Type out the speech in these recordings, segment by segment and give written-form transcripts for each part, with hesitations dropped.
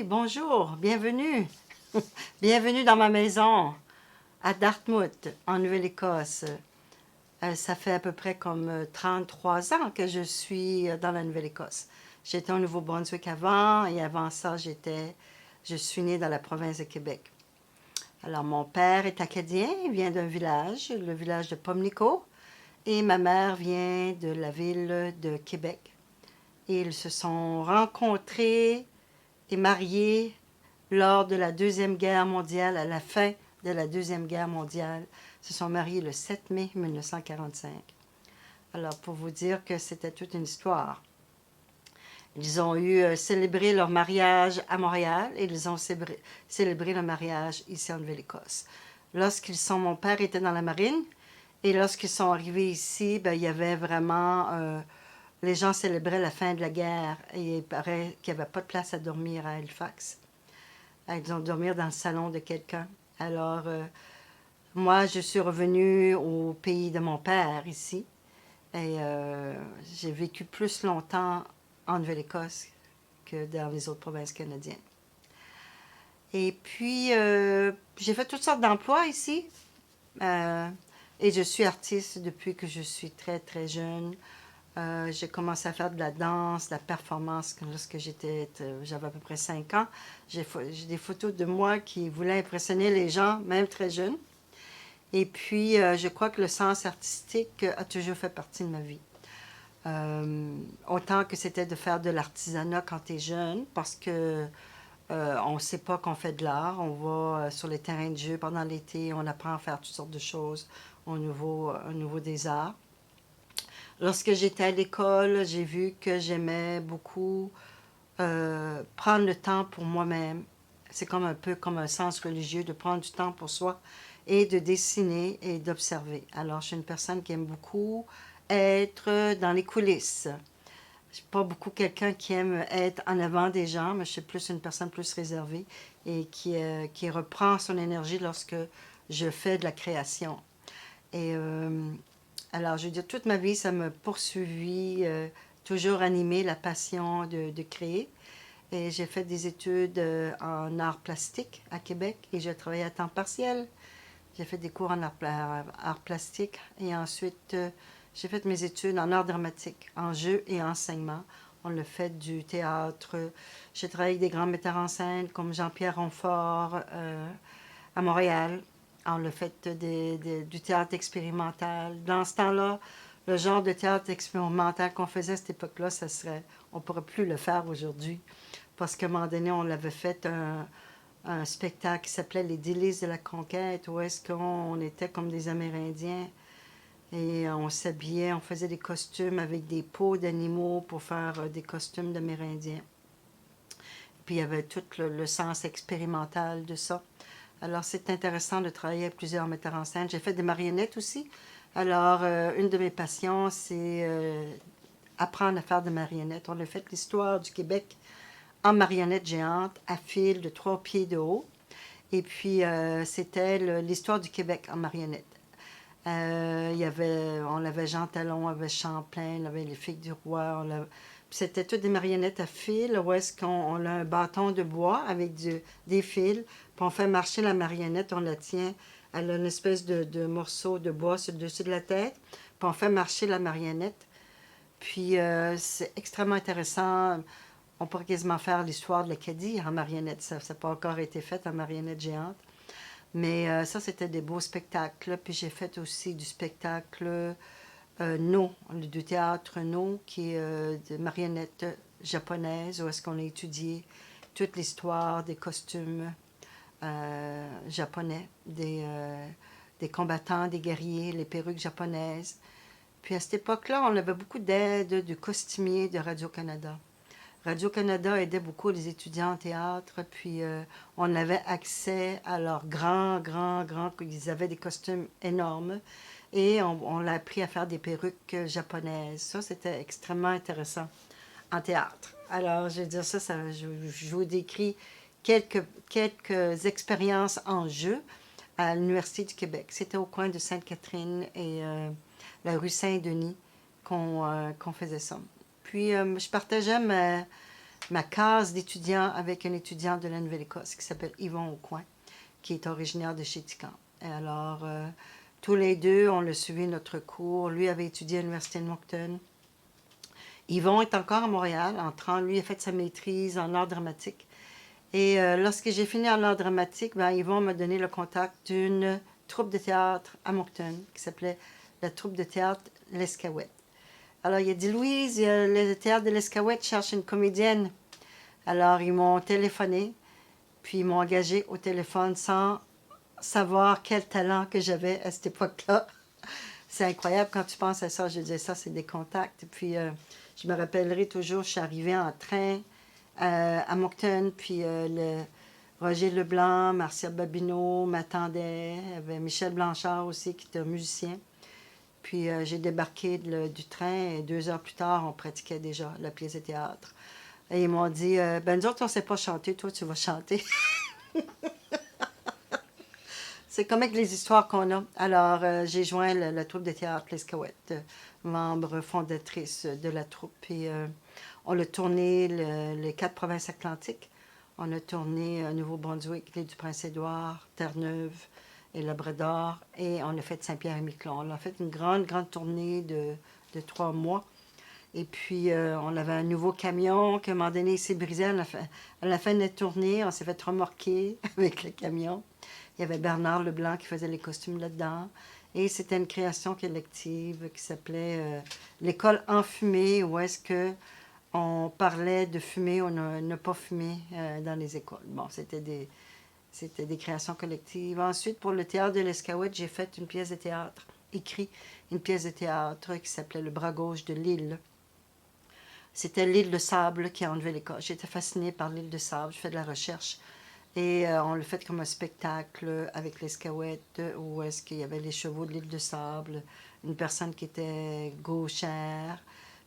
Bonjour, bienvenue. Bienvenue dans ma maison à Dartmouth, en Nouvelle-Écosse. Ça fait à peu près comme 33 ans que je suis dans la Nouvelle-Écosse. J'étais au Nouveau-Brunswick avant et avant ça, je suis née dans la province de Québec. Alors, mon père est acadien, il vient d'un village, le village de Pamlico, et ma mère vient de la ville de Québec. Et ils se sont rencontrés et mariés lors de la Deuxième Guerre mondiale, à la fin de la Deuxième Guerre mondiale. Ils se sont mariés le 7 mai 1945. Alors, pour vous dire que c'était toute une histoire. Ils ont célébré leur mariage à Montréal et ils ont célébré le mariage ici en Nouvelle-Écosse. Mon père était dans la marine et lorsqu'ils sont arrivés ici, ben, il y avait vraiment, les gens célébraient la fin de la guerre et il paraît qu'il n'y avait pas de place à dormir à Halifax. Ils ont dormi dans le salon de quelqu'un. Alors, moi, je suis revenue au pays de mon père ici et j'ai vécu plus longtemps en Nouvelle-Écosse que dans les autres provinces canadiennes. Et puis, j'ai fait toutes sortes d'emplois ici. Euh, et je suis artiste depuis que je suis très, très jeune. J'ai commencé à faire de la danse, de la performance lorsque j'avais à peu près 5 ans. J'ai des photos de moi qui voulaient impressionner les gens, même très jeunes. Et puis, je crois que le sens artistique a toujours fait partie de ma vie. Autant que c'était de faire de l'artisanat quand tu es jeune, parce que on ne sait pas qu'on fait de l'art. On va sur les terrains de jeu pendant l'été, on apprend à faire toutes sortes de choses au niveau des arts. Lorsque j'étais à l'école, j'ai vu que j'aimais beaucoup prendre le temps pour moi-même. C'est comme un peu comme un sens religieux de prendre du temps pour soi et de dessiner et d'observer. Alors, je suis une personne qui aime beaucoup être dans les coulisses. Je suis pas beaucoup quelqu'un qui aime être en avant des gens, mais je suis plus une personne plus réservée et qui reprend son énergie lorsque je fais de la création. Et alors, je veux dire, toute ma vie, ça m'a poursuivi, toujours animé la passion de créer. Et j'ai fait des études en art plastique à Québec et j'ai travaillé à temps partiel. J'ai fait des cours en art plastique et ensuite j'ai fait mes études en art dramatique, en jeu et enseignement. On a fait du théâtre. J'ai travaillé avec des grands metteurs en scène comme Jean-Pierre Ronfort à Montréal. On a fait du théâtre expérimental. Dans ce temps-là, le genre de théâtre expérimental qu'on faisait à cette époque-là, on ne pourrait plus le faire aujourd'hui. Parce qu'à un moment donné, on avait fait un spectacle qui s'appelait Les délices de la conquête, où est-ce qu'on était comme des Amérindiens et on s'habillait, on faisait des costumes avec des peaux d'animaux pour faire des costumes d'Amérindiens. Puis il y avait tout le sens expérimental de ça. Alors c'est intéressant de travailler avec plusieurs metteurs en scène. J'ai fait des marionnettes aussi. Alors une de mes passions, c'est apprendre à faire des marionnettes. On a fait l'histoire du Québec en marionnette géante à fil de 3 pieds de haut. Et puis, c'était l'histoire du Québec en marionnette. On avait Jean Talon, on avait Champlain, on avait les Filles du Roi. Puis c'était toutes des marionnettes à fil, où est-ce qu'on a un bâton de bois avec des fils, puis on fait marcher la marionnette, on la tient, elle a une espèce de morceau de bois sur le dessus de la tête, puis on fait marcher la marionnette. Puis c'est extrêmement intéressant. On pourrait quasiment faire l'histoire de l'Acadie en marionnette. Ça n'a pas encore été fait en marionnette géante. Mais ça, c'était des beaux spectacles. Puis j'ai fait aussi du spectacle No, du théâtre No, qui est de marionnettes japonaises, où est-ce qu'on a étudié toute l'histoire des costumes japonais, des combattants, des guerriers, les perruques japonaises. Puis à cette époque-là, on avait beaucoup d'aide du costumier de Radio-Canada. Radio-Canada aidait beaucoup les étudiants en théâtre, puis on avait accès à leurs grands, ils avaient des costumes énormes, et on l'a appris à faire des perruques japonaises. Ça, c'était extrêmement intéressant en théâtre. Alors, je veux dire, je vous décris quelques expériences en jeu à l'Université du Québec. C'était au coin de Sainte-Catherine et la rue Saint-Denis qu'on faisait ça. Puis, je partageais ma case d'étudiants avec un étudiant de la Nouvelle-Écosse qui s'appelle Yvon Aucoin, qui est originaire de Chéticamp. Et alors, tous les deux, on a suivi notre cours. Lui avait étudié à l'Université de Moncton. Yvon est encore à Montréal, entrant. Lui a fait sa maîtrise en art dramatique. Et lorsque j'ai fini en art dramatique, ben, Yvon m'a donné le contact d'une troupe de théâtre à Moncton qui s'appelait la troupe de théâtre L'Escaouette. Alors, il a dit, Louise, le théâtre de l'Escaouette cherche une comédienne. Alors, ils m'ont téléphoné, puis ils m'ont engagé au téléphone sans savoir quel talent que j'avais à cette époque-là. C'est incroyable quand tu penses à ça. Je disais, ça, c'est des contacts. Et puis, je me rappellerai toujours, je suis arrivée en train à Moncton, puis Roger Leblanc, Marcia Babineau m'attendaient. Il y avait Michel Blanchard aussi, qui était un musicien. Puis j'ai débarqué du train et 2 heures plus tard, on pratiquait déjà la pièce de théâtre. Et ils m'ont dit, ben nous autres, on ne sait pas chanter, toi, tu vas chanter. C'est comme avec les histoires qu'on a. Alors, j'ai joint la troupe de théâtre L'Escaouette, membre fondatrice de la troupe. Puis, on a tourné les 4 provinces atlantiques. On a tourné Nouveau-Brunswick, l'île du Prince-Édouard, Terre-Neuve et Labrador. Et on a fait Saint-Pierre-et-Miquelon. On a fait une grande, grande tournée de 3 mois. Et puis, on avait un nouveau camion qu'à un moment donné, il s'est brisé à la fin de la tournée. On s'est fait remorquer avec le camion. Il y avait Bernard Leblanc qui faisait les costumes là-dedans. Et c'était une création collective qui s'appelait l'école enfumée, où est-ce que on parlait de fumer ou ne pas fumer dans les écoles. Bon, c'était des créations collectives. Ensuite, pour le théâtre de l'Escaouette, j'ai fait une pièce de théâtre, écrit une pièce de théâtre qui s'appelait Le bras gauche de l'île. C'était l'île de sable qui a enlevé l'école. J'étais fascinée par l'île de sable. Je fais de la recherche. Et on l'a fait comme un spectacle avec l'Escaouette, où est-ce qu'il y avait les chevaux de l'île de sable, une personne qui était gauchère,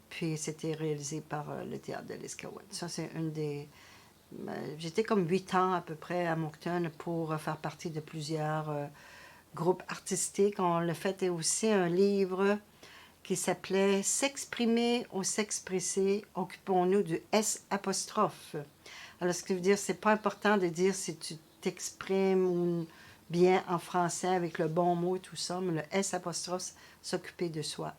puis c'était réalisé par le théâtre de l'Escaouette. Ça, c'est une des... J'étais comme 8 ans à peu près à Moncton pour faire partie de plusieurs groupes artistiques. On l'a fait aussi un livre qui s'appelait S'exprimer ou s'expresser, occupons-nous du S apostrophe. Alors, ce qui veut dire, c'est pas important de dire si tu t'exprimes bien en français avec le bon mot et tout ça, mais le S apostrophe, s'occuper de soi.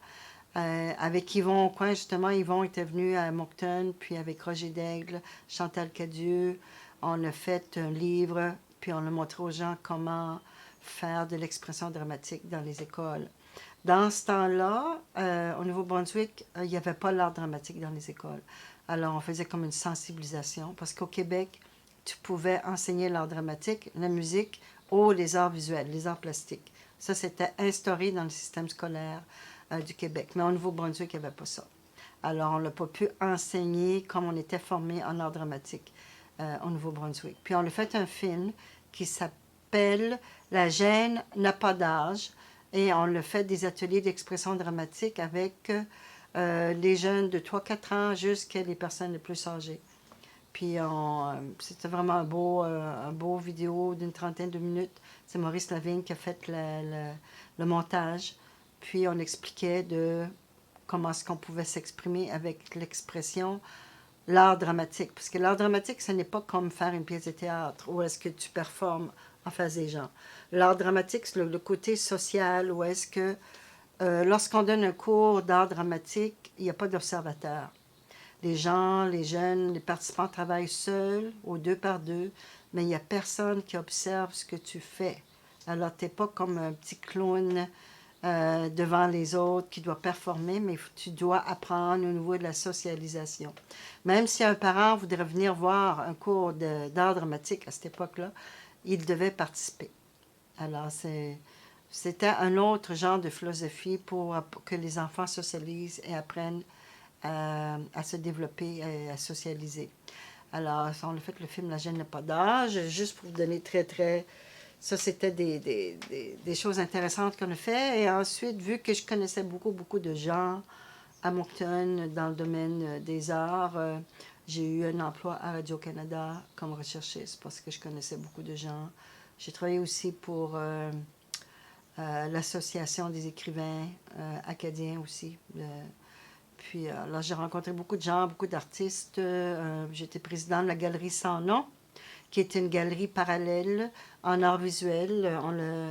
Avec Yvon Aucoin, justement, Yvon était venu à Moncton, puis avec Roger Daigle, Chantal Cadieux, on a fait un livre, puis on a montré aux gens comment faire de l'expression dramatique dans les écoles. Dans ce temps-là, au Nouveau-Brunswick, il n'y avait pas l'art dramatique dans les écoles. Alors, on faisait comme une sensibilisation, parce qu'au Québec, tu pouvais enseigner l'art dramatique, la musique ou les arts visuels, les arts plastiques. Ça, c'était instauré dans le système scolaire du Québec. Mais au Nouveau-Brunswick, il n'y avait pas ça. Alors, on n'a pas pu enseigner comme on était formé en art dramatique au Nouveau-Brunswick. Puis, on a fait un film qui s'appelle La gêne n'a pas d'âge. Et on a fait des ateliers d'expression dramatique avec les jeunes de 3-4 ans jusqu'à les personnes les plus âgées. Puis c'était vraiment un beau vidéo d'une trentaine de minutes. C'est Maurice Lavigne qui a fait le montage. Puis on expliquait de comment est-ce qu'on pouvait s'exprimer avec l'expression l'art dramatique. Parce que l'art dramatique, ce n'est pas comme faire une pièce de théâtre où est-ce que tu performes en face des gens. L'art dramatique, c'est le côté social où est-ce que lorsqu'on donne un cours d'art dramatique, il n'y a pas d'observateur. Les gens, les jeunes, les participants travaillent seuls, ou 2 par 2, mais il n'y a personne qui observe ce que tu fais. Alors, tu n'es pas comme un petit clown devant les autres qui doit performer, mais tu dois apprendre au niveau de la socialisation. Même si un parent voudrait venir voir un cours d'art dramatique à cette époque-là, il devait participer. Alors, c'était un autre genre de philosophie pour que les enfants socialisent et apprennent à se développer et à socialiser. Alors, on a fait le film La gêne n'a pas d'âge, juste pour vous donner très... Ça, c'était des choses intéressantes qu'on a fait. Et ensuite, vu que je connaissais beaucoup de gens à Moncton dans le domaine des arts, j'ai eu un emploi à Radio-Canada comme recherchiste parce que je connaissais beaucoup de gens. J'ai travaillé aussi pour l'Association des écrivains acadiens aussi. Puis là, j'ai rencontré beaucoup de gens, beaucoup d'artistes. J'étais présidente de la Galerie Sans Nom, qui était une galerie parallèle en art visuel.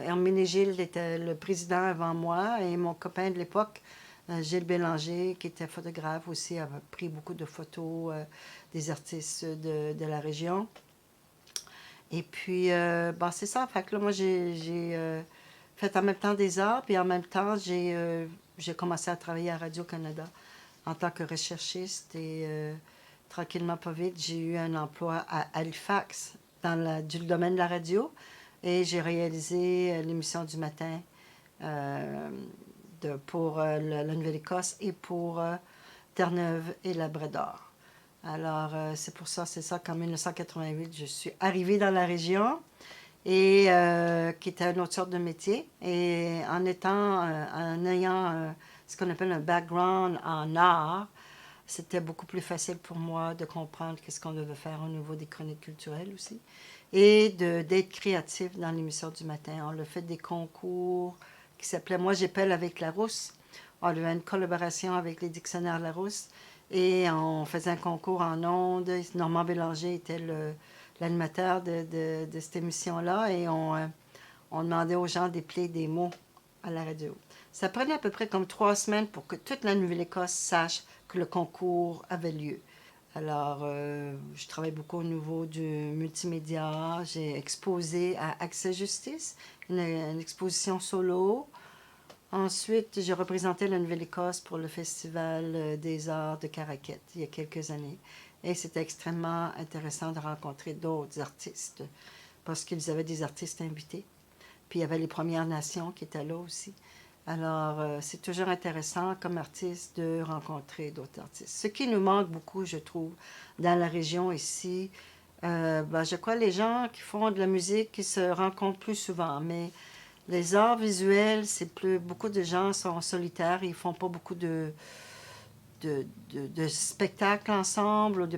Hermine Gilles était le président avant moi et mon copain de l'époque, Gilles Bélanger, qui était photographe aussi, avait pris beaucoup de photos des artistes de la région. Et puis, bon, c'est ça. Fait que là, moi, j'ai fait en même temps des arts, puis en même temps, j'ai commencé à travailler à Radio-Canada en tant que recherchiste et tranquillement, pas vite, j'ai eu un emploi à Halifax dans du domaine de la radio et j'ai réalisé l'émission du matin euh, pour la Nouvelle-Écosse et pour Terre-Neuve et Labrador. Alors, c'est ça qu'en 1988, je suis arrivée dans la région et qui était une autre sorte de métier. Et en ayant ce qu'on appelle un background en art, c'était beaucoup plus facile pour moi de comprendre qu'est-ce qu'on devait faire au niveau des chroniques culturelles aussi et d'être créatif dans l'émission du matin. On a fait des concours qui s'appelaient Moi j'appelle avec Larousse. On avait une collaboration avec les dictionnaires Larousse et on faisait un concours en ondes. Normand Bélanger était l'animateur de cette émission-là et on demandait aux gens d'épeler des mots à la radio. Ça prenait à peu près comme 3 semaines pour que toute la Nouvelle-Écosse sache que le concours avait lieu. Alors, je travaille beaucoup au niveau du multimédia. J'ai exposé à Accès Justice, une exposition solo. Ensuite, j'ai représenté la Nouvelle-Écosse pour le Festival des Arts de Caraquette il y a quelques années. Et c'était extrêmement intéressant de rencontrer d'autres artistes parce qu'ils avaient des artistes invités. Puis il y avait les Premières Nations qui étaient là aussi. Alors, c'est toujours intéressant comme artiste de rencontrer d'autres artistes. Ce qui nous manque beaucoup, je trouve, dans la région ici, ben, je crois les gens qui font de la musique qui se rencontrent plus souvent, mais les arts visuels, c'est plus beaucoup de gens sont solitaires, ils font pas beaucoup de spectacles ensemble,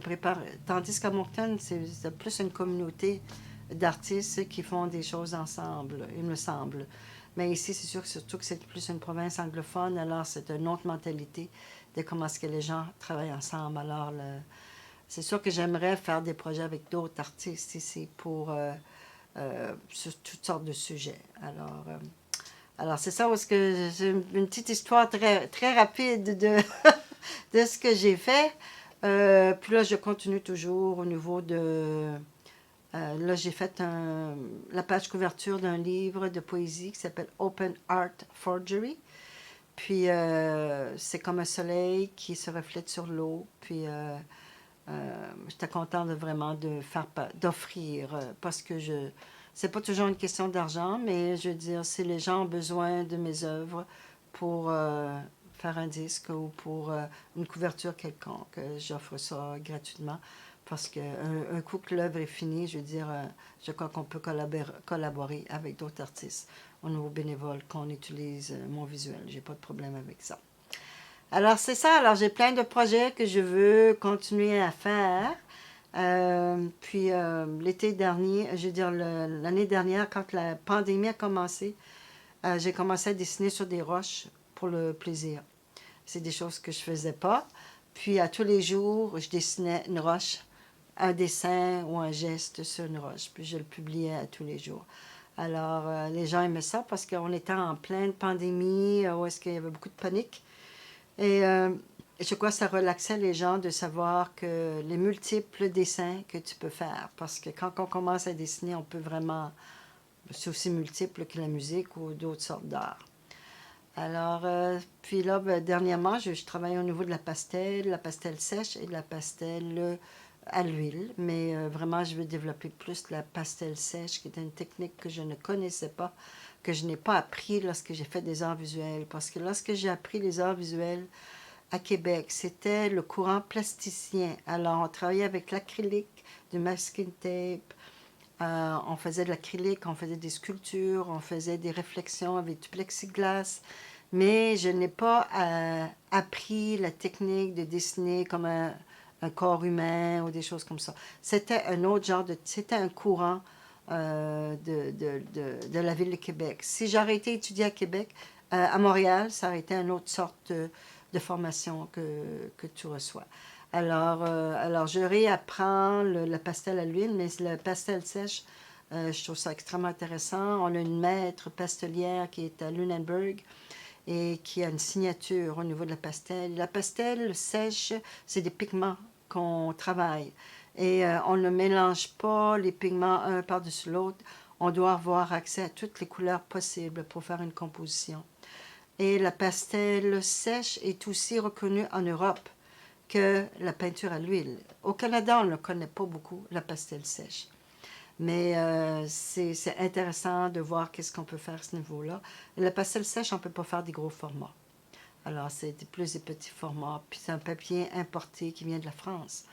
tandis qu'à Moncton, c'est plus une communauté d'artistes qui font des choses ensemble, il me semble. Mais ici, c'est sûr, surtout que c'est plus une province anglophone, alors c'est une autre mentalité de comment est-ce que les gens travaillent ensemble. Alors, c'est sûr que j'aimerais faire des projets avec d'autres artistes ici sur toutes sortes de sujets. Alors c'est ça, parce que j'ai une petite histoire très, très rapide de ce que j'ai fait. Puis là, je continue toujours au niveau là, j'ai fait la page couverture d'un livre de poésie qui s'appelle Open Art Forgery. Puis c'est comme un soleil qui se reflète sur l'eau. Puis j'étais contente vraiment d'offrir parce que c'est pas toujours une question d'argent, mais je veux dire, si les gens ont besoin de mes œuvres pour faire un disque ou pour une couverture quelconque, j'offre ça gratuitement. Parce qu'un coup que l'œuvre est finie, je veux dire, je crois qu'on peut collaborer avec d'autres artistes au niveau bénévole, qu'on utilise mon visuel. J'ai pas de problème avec ça. Alors, c'est ça. Alors, j'ai plein de projets que je veux continuer à faire. Puis, l'été dernier, je veux dire, l'année dernière, quand la pandémie a commencé, j'ai commencé à dessiner sur des roches pour le plaisir. C'est des choses que je faisais pas. Puis, à tous les jours, je dessinais une roche, un dessin ou un geste sur une roche. Puis, je le publiais à tous les jours. Alors, les gens aimaient ça parce qu'on était en pleine pandémie, où est-ce qu'il y avait beaucoup de panique. Et je crois que ça relaxait les gens de savoir que les multiples dessins que tu peux faire. Parce que quand on commence à dessiner, on peut vraiment... C'est aussi multiple que la musique ou d'autres sortes d'art. Alors, puis là, ben, dernièrement, je travaille au niveau de la pastel sèche et de la pastel à l'huile. Mais vraiment, je veux développer plus la pastel sèche, qui est une technique que je ne connaissais pas, que je n'ai pas appris lorsque j'ai fait des arts visuels. Parce que lorsque j'ai appris les arts visuels à Québec, c'était le courant plasticien. Alors, on travaillait avec l'acrylique, du masking tape, on faisait de l'acrylique, on faisait des sculptures, on faisait des réflexions avec du plexiglas. Mais je n'ai pas appris la technique de dessiner comme un corps humain ou des choses comme ça. C'était un autre genre c'était un courant de la ville de Québec. Si j'aurais été étudiée à Québec, à Montréal, ça aurait été une autre sorte de formation que tu reçois. Alors je réapprends le pastel à l'huile, mais le pastel sèche, je trouve ça extrêmement intéressant. On a une maître pastelière qui est à Lunenburg et qui a une signature au niveau de la pastel. La pastel sèche, c'est des pigments qu'on travaille. Et on ne mélange pas les pigments un par-dessus l'autre. On doit avoir accès à toutes les couleurs possibles pour faire une composition. Et la pastel sèche est aussi reconnue en Europe que la peinture à l'huile. Au Canada, on ne connaît pas beaucoup la pastel sèche. Mais c'est intéressant de voir qu'est-ce qu'on peut faire à ce niveau-là. La pastel sèche, on ne peut pas faire des gros formats. Alors, c'est plus des petits formats. Puis c'est un papier importé qui vient de la France,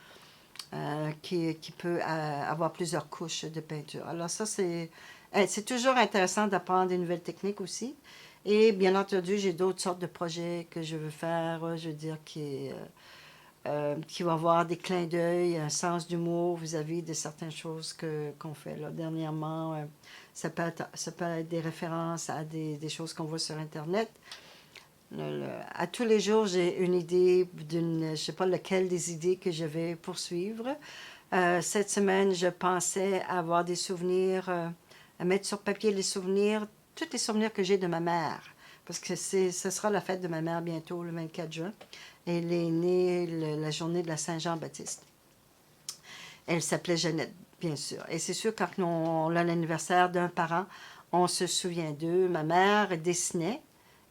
qui peut avoir plusieurs couches de peinture. Alors ça, c'est toujours intéressant d'apprendre des nouvelles techniques aussi. Et bien entendu, j'ai d'autres sortes de projets que je veux faire, je veux dire, qui va avoir des clins d'œil, un sens d'humour vis-à-vis de certaines choses qu'on fait. Là. Dernièrement, ça peut être des références à des choses qu'on voit sur Internet. À tous les jours, j'ai une idée d'une, je ne sais pas lequel des idées que je vais poursuivre. Cette semaine, je pensais avoir des souvenirs, à mettre sur papier les souvenirs, tous les souvenirs que j'ai de ma mère. Parce que ce sera la fête de ma mère bientôt, le 24 juin. Elle est née la journée de la Saint-Jean-Baptiste. Elle s'appelait Jeannette, bien sûr. Et c'est sûr, quand on a l'anniversaire d'un parent, on se souvient d'eux. Ma mère dessinait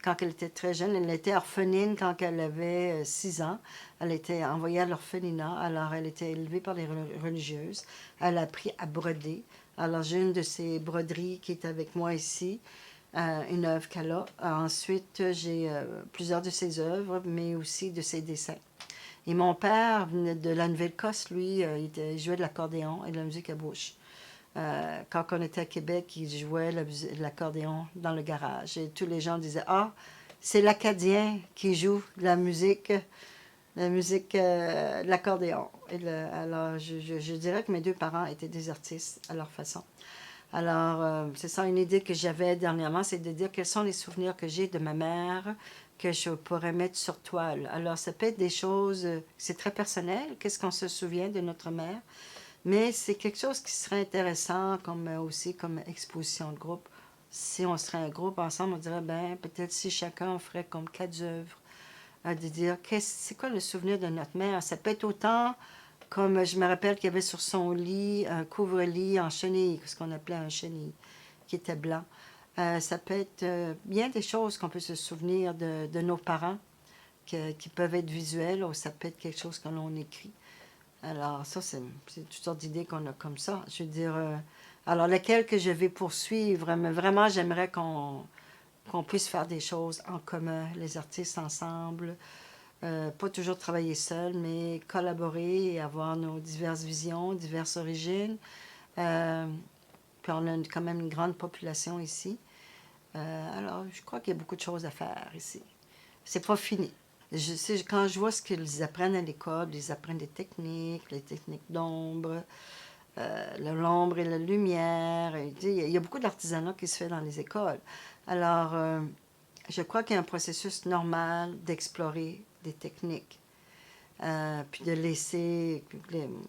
quand elle était très jeune. Elle était orpheline quand elle avait 6 ans. Elle était envoyée à l'orphelinat. Alors, elle était élevée par les religieuses. Elle a appris à broder. Alors, j'ai une de ces broderies qui est avec moi ici, une œuvre qu'elle a. Ensuite, j'ai plusieurs de ses œuvres, mais aussi de ses dessins. Et mon père venait de la Nouvelle-Écosse, lui, il jouait de l'accordéon et de la musique à bouche. Quand on était à Québec, il jouait l'accordéon dans le garage. Et tous les gens disaient, ah, c'est l'Acadien qui joue la musique de l'accordéon. Alors, je dirais que mes deux parents étaient des artistes à leur façon. Alors, c'est ça une idée que j'avais dernièrement, c'est de dire quels sont les souvenirs que j'ai de ma mère que je pourrais mettre sur toile. Alors, ça peut être des choses, c'est très personnel, qu'est-ce qu'on se souvient de notre mère, mais c'est quelque chose qui serait intéressant comme aussi comme exposition de groupe. Si on serait un groupe ensemble, on dirait, ben, peut-être si chacun ferait comme 4 œuvres, de dire, c'est quoi le souvenir de notre mère? Ça peut être autant comme je me rappelle qu'il y avait sur son lit un couvre-lit en chenille, ce qu'on appelait un chenille, qui était blanc. Ça peut être bien des choses qu'on peut se souvenir de nos parents, qui peuvent être visuelles, ou ça peut être quelque chose que l'on écrit. Alors, ça, c'est toutes sortes d'idées qu'on a comme ça. Je veux dire, alors, lequel que je vais poursuivre, mais vraiment, j'aimerais qu'on puisse faire des choses en commun, les artistes ensemble. Pas toujours travailler seul, mais collaborer et avoir nos diverses visions, diverses origines. Euh, Puis on a quand même une grande population ici. Alors, je crois qu'il y a beaucoup de choses à faire ici. C'est pas fini. Je sais, quand je vois ce qu'ils apprennent à l'école, ils apprennent des techniques, les techniques d'ombre, l'ombre et la lumière. Et, il y a beaucoup d'artisanat qui se fait dans les écoles. Alors, je crois qu'il y a un processus normal d'explorer des techniques. Puis de laisser,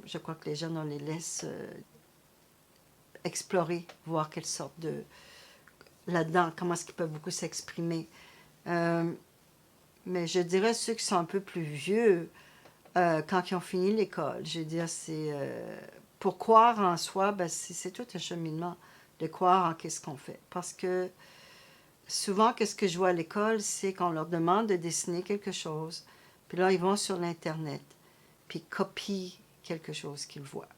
je crois que les jeunes, on les laisse explorer, voir quelle sorte de, là-dedans, comment est-ce qu'ils peuvent beaucoup s'exprimer. Mais je dirais ceux qui sont un peu plus vieux, quand ils ont fini l'école, je veux dire, c'est pour croire en soi, ben, c'est tout un cheminement de croire en qu'est-ce qu'on fait. Parce que souvent, qu'est-ce que je vois à l'école, c'est qu'on leur demande de dessiner quelque chose. Puis là, ils vont sur l'Internet, puis ils copient quelque chose qu'ils voient.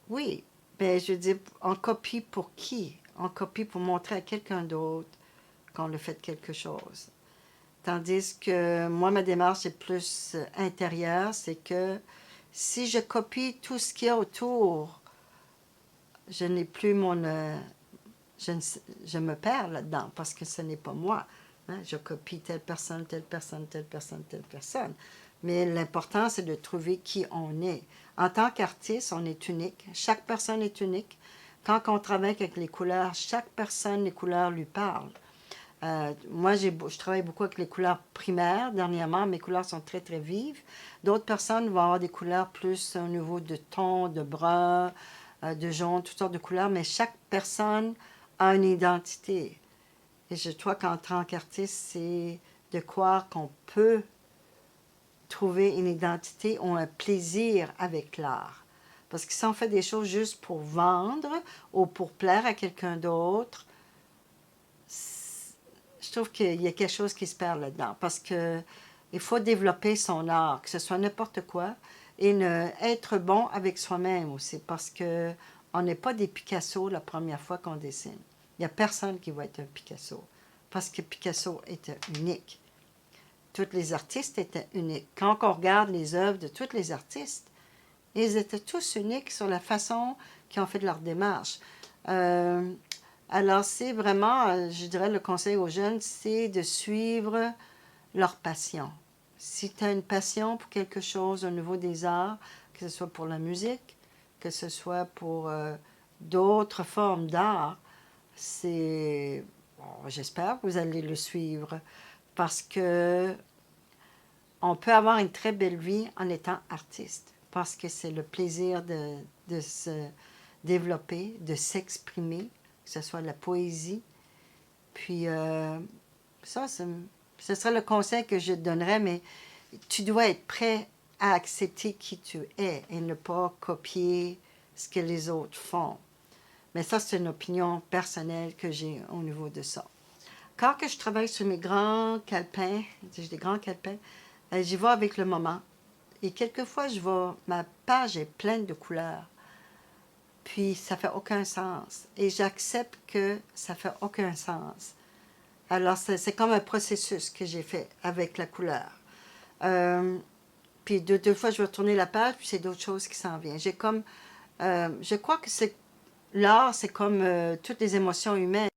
Oui, ben je veux dire, on copie pour qui? On copie pour montrer à quelqu'un d'autre qu'on a fait quelque chose. Tandis que moi, ma démarche est plus intérieure, c'est que si je copie tout ce qu'il y a autour, je n'ai plus mon... je me perds là-dedans parce que ce n'est pas moi. Hein? Je copie telle personne, telle personne, telle personne, telle personne. Mais l'important, c'est de trouver qui on est. En tant qu'artiste, on est unique. Chaque personne est unique. Quand on travaille avec les couleurs, chaque personne, les couleurs lui parlent. Moi, je travaille beaucoup avec les couleurs primaires. Dernièrement, mes couleurs sont très, très vives. D'autres personnes vont avoir des couleurs plus au niveau de ton, de brun, de jaune, toutes sortes de couleurs, mais chaque personne a une identité. Et je crois qu'en tant qu'artiste, c'est de croire qu'on peut trouver une identité ou un plaisir avec l'art. Parce que si on fait des choses juste pour vendre ou pour plaire à quelqu'un d'autre, je trouve qu'il y a quelque chose qui se perd là-dedans. Parce que il faut développer son art, que ce soit n'importe quoi, et être bon avec soi-même aussi. Parce que on n'est pas des Picasso la première fois qu'on dessine. Il n'y a personne qui va être un Picasso. Parce que Picasso était unique. Tous les artistes étaient uniques. Quand on regarde les œuvres de tous les artistes, ils étaient tous uniques sur la façon qu'ils ont fait de leur démarche. Euh, alors, c'est vraiment, je dirais, le conseil aux jeunes, c'est de suivre leur passion. Si tu as une passion pour quelque chose au niveau des arts, que ce soit pour la musique, que ce soit pour d'autres formes d'art, c'est, bon, j'espère que vous allez le suivre parce que on peut avoir une très belle vie en étant artiste parce que c'est le plaisir de se développer, de s'exprimer, que ce soit la poésie. Puis ça, ce serait le conseil que je te donnerais, mais tu dois être prêt à accepter qui tu es et ne pas copier ce que les autres font. Mais ça, c'est une opinion personnelle que j'ai au niveau de ça. Quand que je travaille sur mes grands calepins, j'ai des grands calepins, j'y vais avec le moment. Et quelquefois, ma page est pleine de couleurs. Puis, ça fait aucun sens. Et j'accepte que ça fait aucun sens. Alors, c'est comme un processus que j'ai fait avec la couleur. Euh, puis, deux fois, je vais tourner la page, puis c'est d'autres choses qui s'en viennent. Je crois que l'art, c'est comme toutes les émotions humaines.